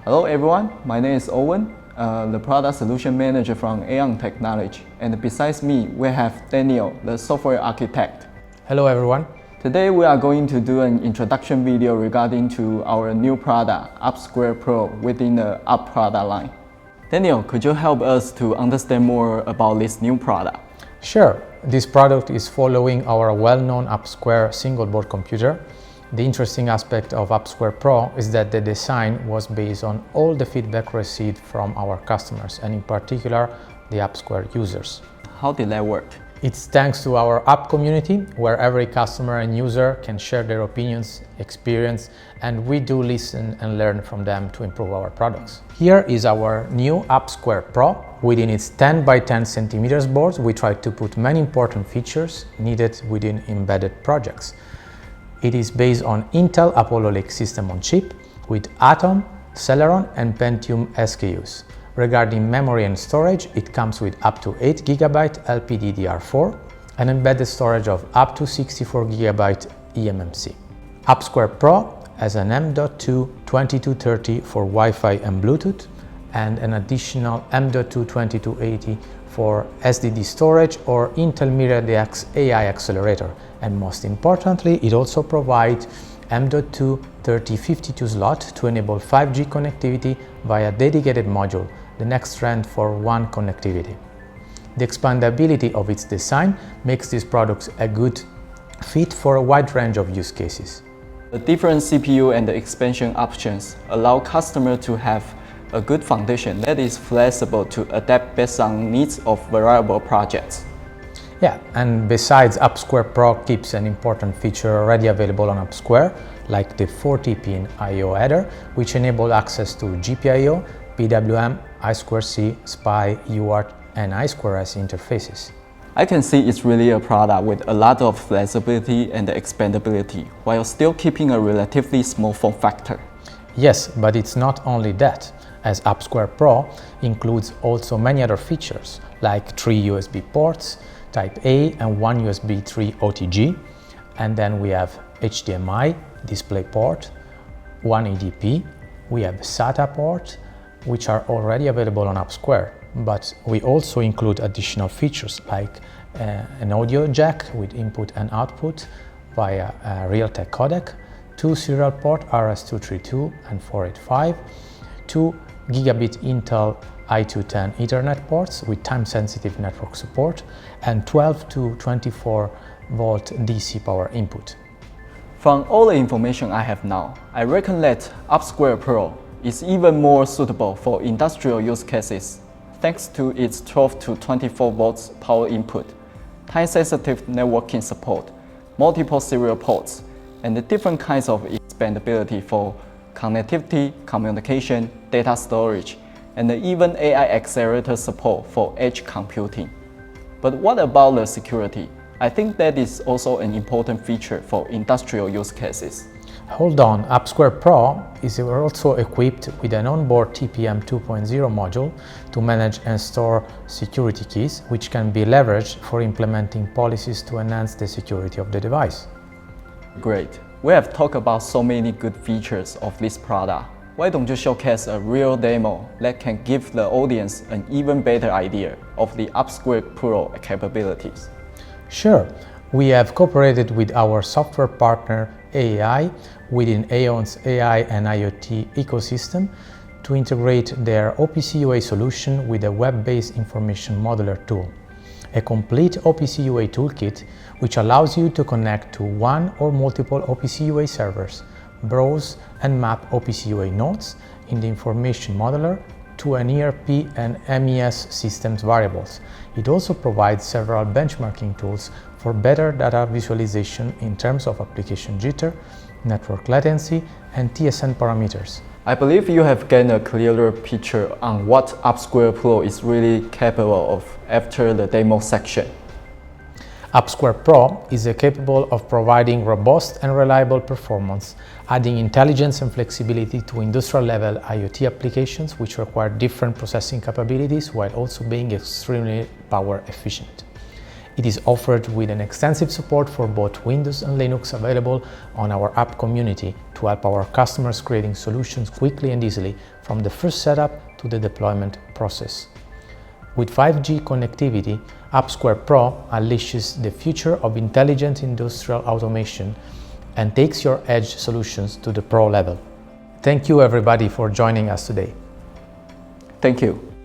Hello everyone, my name is Owen, the Product Solution Manager from AAEON Technology. And besides me, we have Daniel, the Software Architect. Hello everyone. Today we are going to do an introduction video regarding to our new product, UpSquare Pro, within the Up product line. Daniel, could you help us to understand more about this new product? Sure. This product is following our well-known UpSquare single-board computer. The interesting aspect of UpSquare Pro is that the design was based on all the feedback received from our customers, and in particular, the UpSquare users. How did that work? It's thanks to our app community, where every customer and user can share their opinions, experience, and we do listen and learn from them to improve our products. Here is our new UpSquare Pro. Within its 10 by 10 centimeters board, we try to put many important features needed within embedded projects. It is based on Intel Apollo Lake system on chip with Atom, Celeron, and Pentium SKUs. Regarding memory and storage, it comes with up to 8 GB LPDDR4 and embedded storage of up to 64 GB eMMC. UpSquare Pro has an M.2 2230 for Wi-Fi and Bluetooth and an additional M.2 2280 for SSD storage or Intel Myriad-X AI accelerator. And most importantly, it also provides M.2 3052 slot to enable 5G connectivity via dedicated module, the next trend for WAN connectivity. The expandability of its design makes these products a good fit for a wide range of use cases. The different CPU and the expansion options allow customers to have a good foundation that is flexible to adapt based on needs of variable projects. Yeah, and besides, UpSquare Pro keeps an important feature already available on UpSquare, like the 40-pin I/O header, which enable access to GPIO, PWM, I2C, SPI, UART, and I2S interfaces. I can see it's really a product with a lot of flexibility and expandability, while still keeping a relatively small form factor. Yes, but it's not only that, as UpSquare Pro includes also many other features, like 3 USB ports, Type A and 1 USB 3 OTG, and then we have HDMI, DisplayPort, 1 EDP, we have SATA port, which are already available on UpSquare, but we also include additional features like an audio jack with input and output via a Realtek codec, 2 serial port RS-232 and 485, 2 gigabit Intel i210 Ethernet ports with time-sensitive network support, and 12 to 24 volt DC power input. From all the information I have now, I reckon that UpSquare Pro is even more suitable for industrial use cases thanks to its 12 to 24 volts power input, time-sensitive networking support, multiple serial ports, and the different kinds of expandability for connectivity, communication, data storage, and even AI accelerator support for edge computing. But what about the security? I think that is also an important feature for industrial use cases. Hold on, UpSquare Pro is also equipped with an onboard TPM 2.0 module to manage and store security keys, which can be leveraged for implementing policies to enhance the security of the device. Great. We have talked about so many good features of this product. Why don't you showcase a real demo that can give the audience an even better idea of the UpSquare Pro capabilities? Sure. We have cooperated with our software partner AAEON within AAEON's AI and IoT ecosystem to integrate their OPC UA solution with a web-based information modeler tool, a complete OPC UA toolkit which allows you to connect to one or multiple OPC UA servers, browse and map OPC UA nodes in the information modeler to an ERP and MES systems variables. It also provides several benchmarking tools for better data visualization in terms of application jitter, network latency, and TSN parameters. I believe you have gained a clearer picture on what UpSquare Pro is really capable of after the demo section. UpSquare Pro is capable of providing robust and reliable performance, adding intelligence and flexibility to industrial-level IoT applications which require different processing capabilities while also being extremely power efficient. It is offered with an extensive support for both Windows and Linux available on our app community to help our customers creating solutions quickly and easily from the first setup to the deployment process. With 5G connectivity, AppSquare Pro unleashes the future of intelligent industrial automation and takes your edge solutions to the pro level. Thank you everybody for joining us today. Thank you.